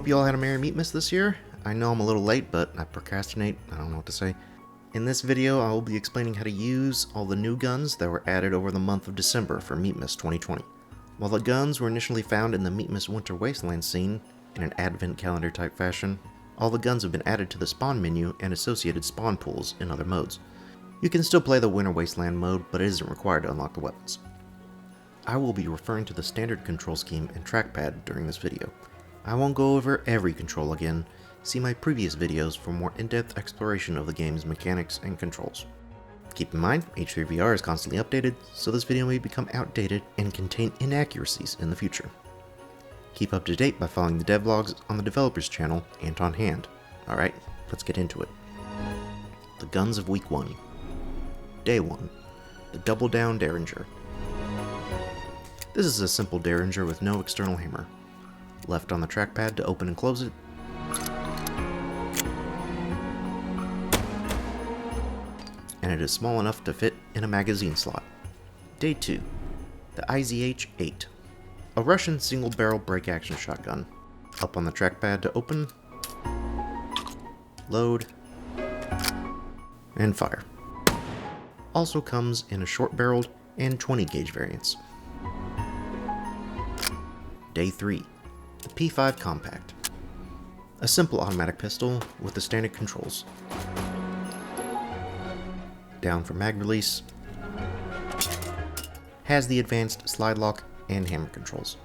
Hope you all had a Merry Meatmas this year. I know I'm a little late, but I procrastinate. I don't know what to say. In this video, I will be explaining how to use all the new guns that were added over the month of December for Meatmas 2020. While the guns were initially found in the Meatmas Winter Wasteland scene, in an advent calendar type fashion, all the guns have been added to the spawn menu and associated spawn pools in other modes. You can still play the Winter Wasteland mode, but it isn't required to unlock the weapons. I will be referring to the standard control scheme and trackpad during this video. I won't go over every control again. See my previous videos for more in-depth exploration of the game's mechanics and controls. Keep in mind, H3VR is constantly updated, so this video may become outdated and contain inaccuracies in the future. Keep up to date by following the devlogs on the developers channel and on hand. Alright, let's get into it. The guns of week 1. Day 1. The Double Down Derringer. This is a simple Derringer with no external hammer. Left on the trackpad to open and close it. And it is small enough to fit in a magazine slot. Day 2. The IZH-8. A Russian single-barrel break-action shotgun. Up on the trackpad to open, load, and fire. Also comes in a short-barreled and 20-gauge variants. Day 3. The P5 Compact. A simple automatic pistol with the standard controls. Down for mag release. Has the advanced slide lock and hammer controls.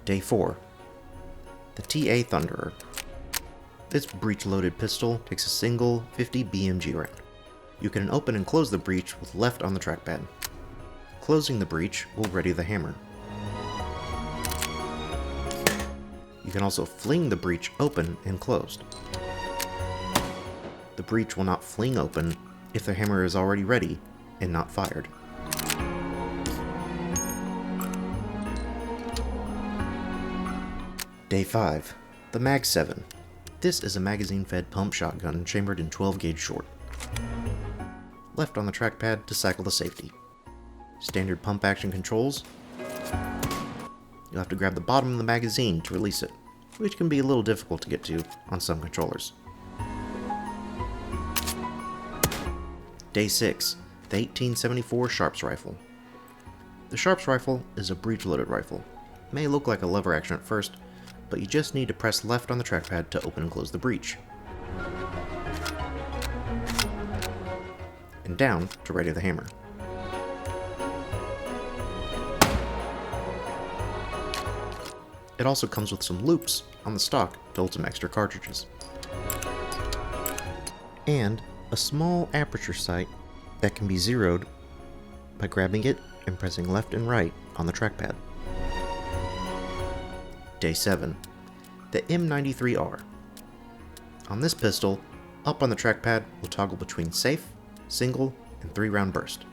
Day 4. The TA Thunderer. This breech-loaded pistol takes a single 50 BMG round. You can open and close the breech with left on the trackpad. Closing the breech will ready the hammer. You can also fling the breech open and closed. The breech will not fling open if the hammer is already ready and not fired. Day 5. The Mag-7. This is a magazine-fed pump shotgun chambered in 12-gauge short. Left on the trackpad to cycle the safety. Standard pump action controls. You'll have to grab the bottom of the magazine to release it, which can be a little difficult to get to on some controllers. Day 6. The 1874 Sharps Rifle. The Sharps Rifle is a breech-loaded rifle. It may look like a lever action at first, but you just need to press left on the trackpad to open and close the breech. And down to ready the hammer. It also comes with some loops on the stock to hold some extra cartridges. And a small aperture sight that can be zeroed by grabbing it and pressing left and right on the trackpad. Day 7. The M93R. On this pistol, up on the trackpad will toggle between safe, single, and 3-round burst.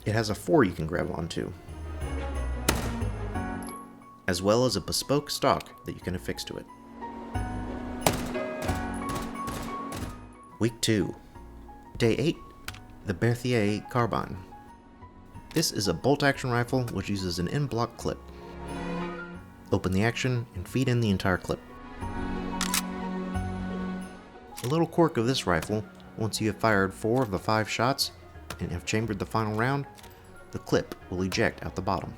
It has a 4 you can grab onto, as well as a bespoke stock that you can affix to it. Week 2. Day 8. The Berthier Carbine. This is a bolt-action rifle which uses an in-block clip. Open the action and feed in the entire clip. A little quirk of this rifle, once you have fired 4 of the 5 shots and have chambered the final round, the clip will eject out the bottom.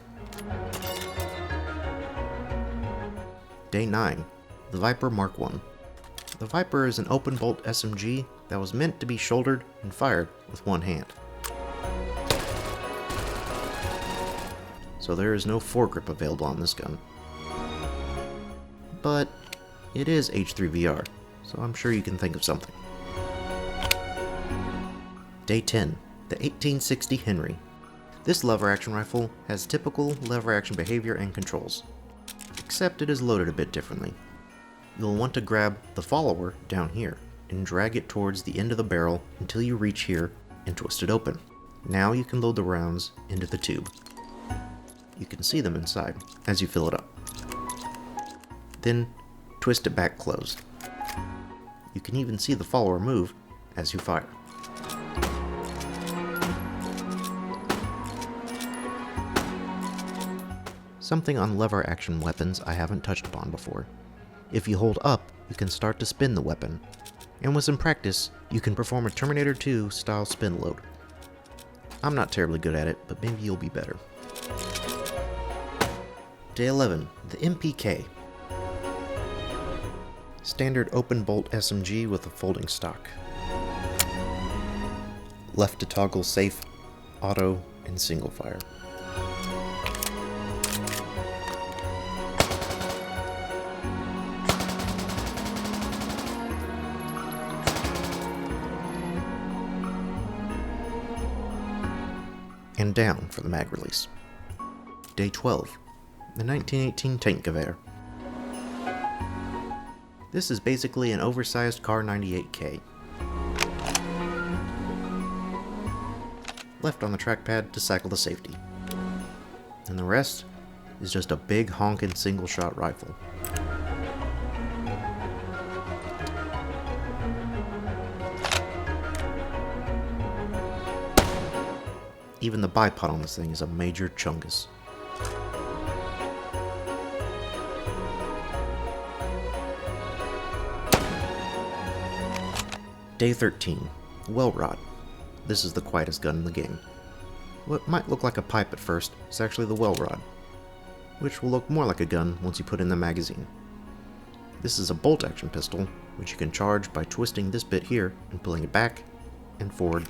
Day 9. The Viper Mark 1. The Viper is an open bolt SMG that was meant to be shouldered and fired with one hand. So there is no foregrip available on this gun. But it is H3VR, so I'm sure you can think of something. Day 10. The 1860 Henry. This lever action rifle has typical lever action behavior and controls, except it is loaded a bit differently. You'll want to grab the follower down here and drag it towards the end of the barrel until you reach here and twist it open. Now you can load the rounds into the tube. You can see them inside as you fill it up. Then twist it back closed. You can even see the follower move as you fire. something on lever action weapons I haven't touched upon before. If you hold up, you can start to spin the weapon, and with some practice, you can perform a Terminator 2 style spin load. I'm not terribly good at it, but maybe you'll be better. Day 11, the MPK. Standard open bolt SMG with a folding stock. Left to toggle safe, auto, and single fire. And down for the mag release. Day 12, the 1918 Tankgewehr. This is basically an oversized Kar 98K. Left on the trackpad to cycle the safety. And the rest is just a big honkin' single shot rifle. Even the bipod on this thing is a major chungus. Day 13, Welrod. This is the quietest gun in the game. What might look like a pipe at first is actually the Welrod, which will look more like a gun once you put in the magazine. This is a bolt action pistol, which you can charge by twisting this bit here and pulling it back and forward.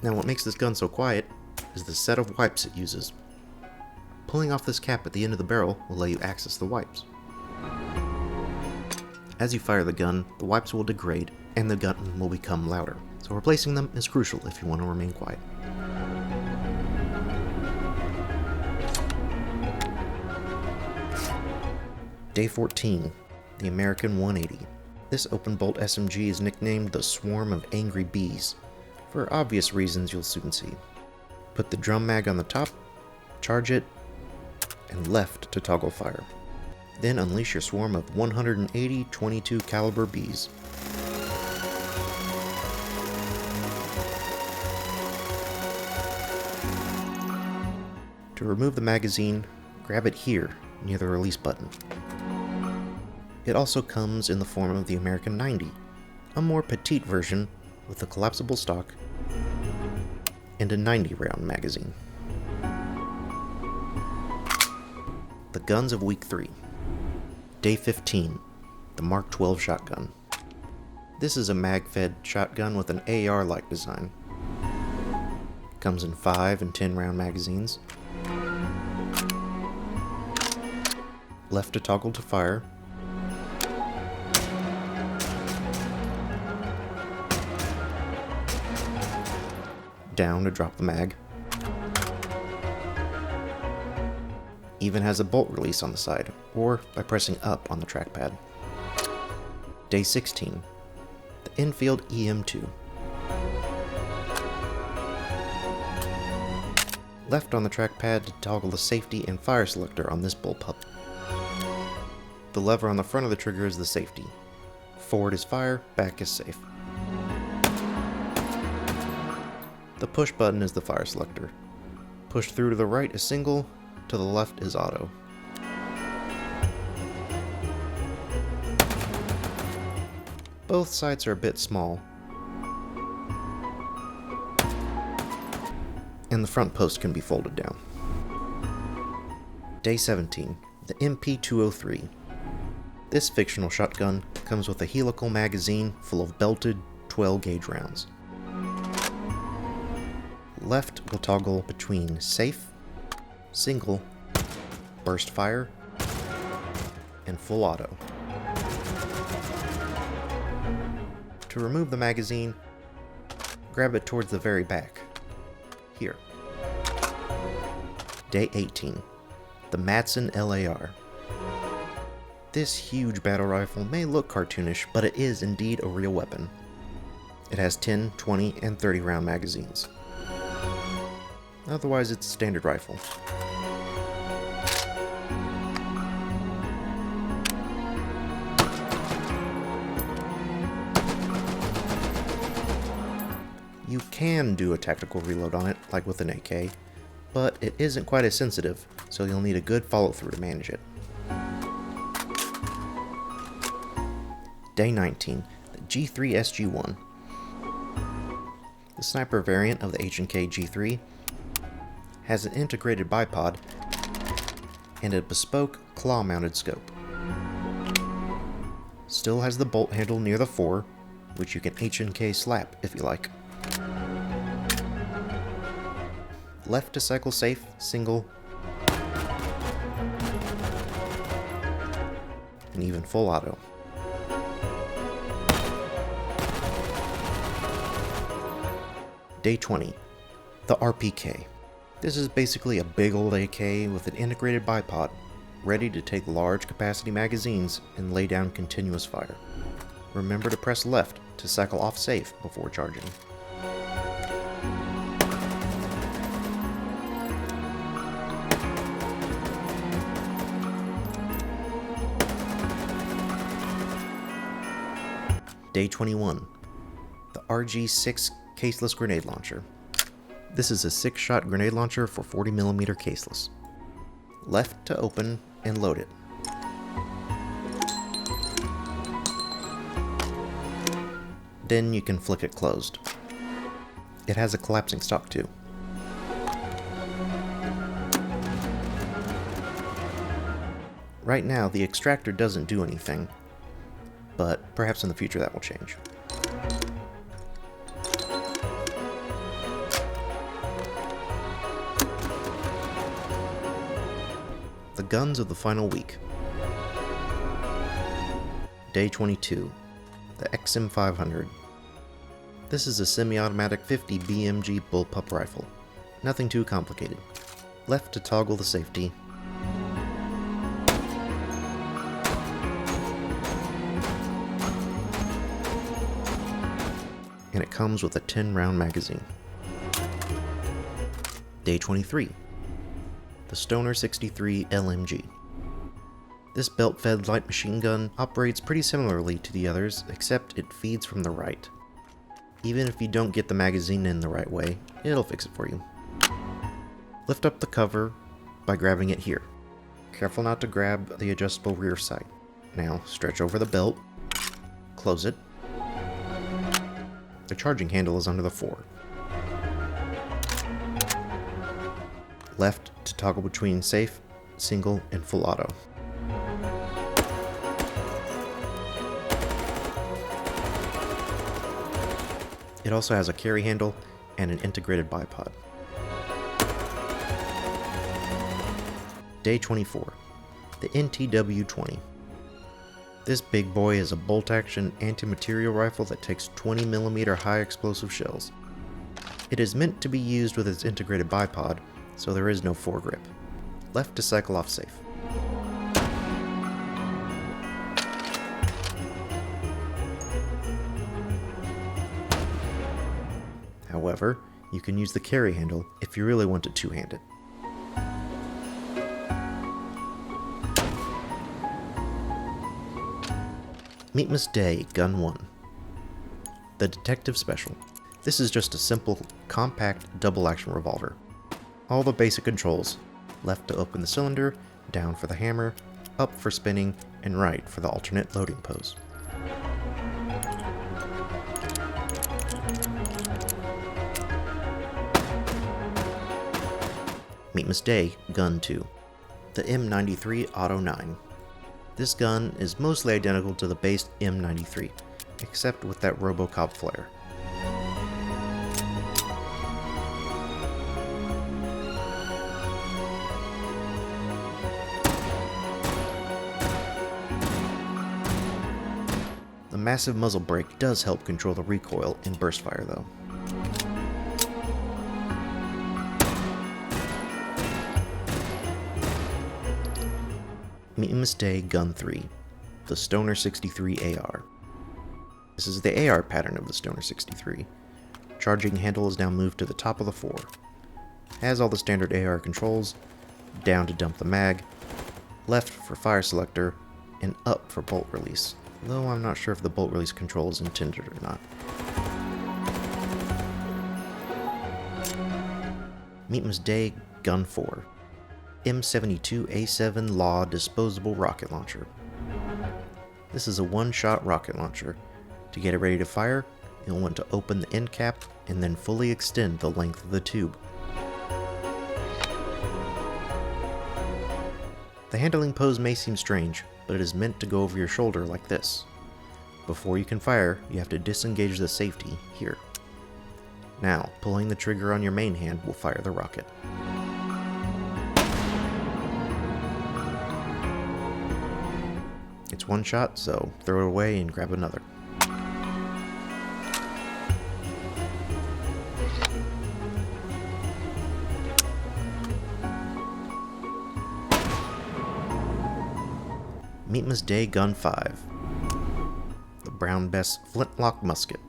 Now what makes this gun so quiet is the set of wipes it uses. Pulling off this cap at the end of the barrel will let you access the wipes. As you fire the gun, the wipes will degrade and the gun will become louder, so replacing them is crucial if you want to remain quiet. Day 14, the American 180. This open bolt SMG is nicknamed the Swarm of Angry Bees. For obvious reasons you'll soon see. Put the drum mag on the top, charge it, and left to toggle fire. Then unleash your swarm of 180 22 caliber bees. To remove the magazine, grab it here near the release button. It also comes in the form of the American 90, a more petite version with a collapsible stock and a 90-round magazine. The guns of week 3. Day 15, the Mk12 Shotgun. This is a mag-fed shotgun with an AR-like design. Comes in 5 and 10-round magazines. Left to toggle to fire. Down to drop the mag. Even has a bolt release on the side, or by pressing up on the trackpad. Day 16, the Enfield EM2. Left on the trackpad to toggle the safety and fire selector on this bullpup. The lever on the front of the trigger is the safety. Forward is fire, back is safe. The push button is the fire selector. Push through to the right is single, to the left is auto. Both sights are a bit small, and the front post can be folded down. Day 17, the MP203. This fictional shotgun comes with a helical magazine full of belted 12-gauge rounds. Left will toggle between safe, single, burst fire, and full auto. To remove the magazine, grab it towards the very back. Here. Day 18, the Madsen LAR. This huge battle rifle may look cartoonish, but it is indeed a real weapon. It has 10, 20, and 30 round magazines. Otherwise, it's a standard rifle. can do a tactical reload on it, like with an AK, but it isn't quite as sensitive, so you'll need a good follow-through to manage it. Day 19, the G3 SG1. The sniper variant of the H&K G3 has an integrated bipod and a bespoke claw-mounted scope. Still has the bolt handle near the fore, which you can H&K slap if you like. Left to cycle safe, single, and even full auto. Day 20, the RPK. This is basically a big old AK with an integrated bipod, ready to take large capacity magazines and lay down continuous fire. Remember to press left to cycle off safe before charging. Day 21, the RG6 Caseless Grenade Launcher. This is a 6-shot grenade launcher for 40mm caseless. Left to open and load it. Then you can flick it closed. It has a collapsing stock too. Right now the extractor doesn't do anything, but perhaps in the future that will change. The guns of the final week. Day 22, the XM500. This is a semi-automatic 50 BMG bullpup rifle. Nothing too complicated. Left to toggle the safety. And it comes with a 10-round magazine. Day 23, the Stoner 63 LMG. This belt-fed light machine gun operates pretty similarly to the others, except it feeds from the right. Even if you don't get the magazine in the right way, it'll fix it for you. Lift up the cover by grabbing it here. Careful not to grab the adjustable rear sight. Now stretch over the belt, close it. The charging handle is under the fore. Left to toggle between safe, single, and full auto. It also has a carry handle and an integrated bipod. Day 24, the NTW-20. This big boy is a bolt-action anti-material rifle that takes 20mm high explosive shells. It is meant to be used with its integrated bipod, so there is no foregrip. Left to cycle off safe. However, you can use the carry handle if you really want it two-handed. Meatmas Day Gun 1. The Detective Special. This is just a simple, compact, double-action revolver. All the basic controls. Left to open the cylinder, down for the hammer, up for spinning, and right for the alternate loading pose. Meatmas Day Gun 2. The M93 Auto 9. This gun is mostly identical to the base M93, except with that Robocop flare. The massive muzzle brake does help control the recoil in burst fire though. Meatmas Day Gun 3, the Stoner 63 AR. This is the AR pattern of the Stoner 63. Charging handle is now moved to the top of the fore. Has all the standard AR controls, down to dump the mag, left for fire selector, and up for bolt release, though I'm not sure if the bolt release control is intended or not. Meatmas Day Gun 4. M72A7 LAW disposable rocket launcher. This is a one-shot rocket launcher. To get it ready to fire, you'll want to open the end cap and then fully extend the length of the tube. The handling pose may seem strange, but it is meant to go over your shoulder like this. Before you can fire, you have to disengage the safety here. Now, pulling the trigger on your main hand will fire the rocket. It's one shot, so throw it away and grab another. Meatmas Day Gun 5. The Brown Bess Flintlock Musket.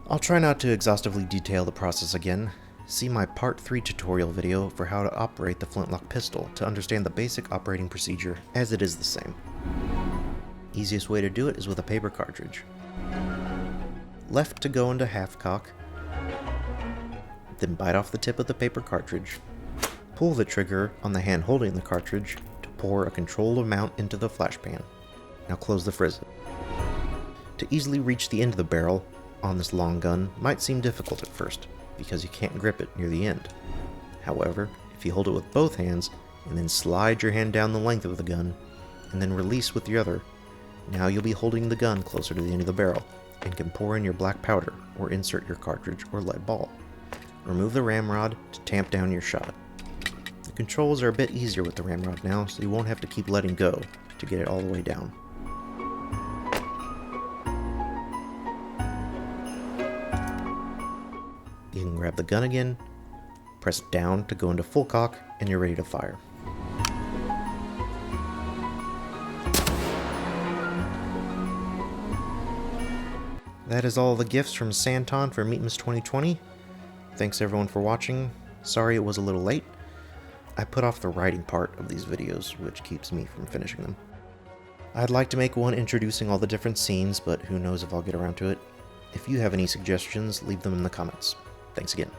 I'll try not to exhaustively detail the process again. See my Part 3 tutorial video for how to operate the Flintlock pistol to understand the basic operating procedure, as it is the same. Easiest way to do it is with a paper cartridge. Left to go into half cock, then bite off the tip of the paper cartridge. Pull the trigger on the hand holding the cartridge to pour a controlled amount into the flash pan. Now close the frizz. To easily reach the end of the barrel on this long gun might seem difficult at first, because you can't grip it near the end. However, if you hold it with both hands, and then slide your hand down the length of the gun, and then release with the other, now you'll be holding the gun closer to the end of the barrel, and can pour in your black powder, or insert your cartridge or lead ball. Remove the ramrod to tamp down your shot. The controls are a bit easier with the ramrod now, so you won't have to keep letting go to get it all the way down. You can grab the gun again, press down to go into full cock, and you're ready to fire. That is all the gifts from Santon for Meatmas 2020. Thanks everyone for watching. Sorry it was a little late. I put off the writing part of these videos, which keeps me from finishing them. I'd like to make one introducing all the different scenes, but who knows if I'll get around to it. If you have any suggestions, leave them in the comments. Thanks again.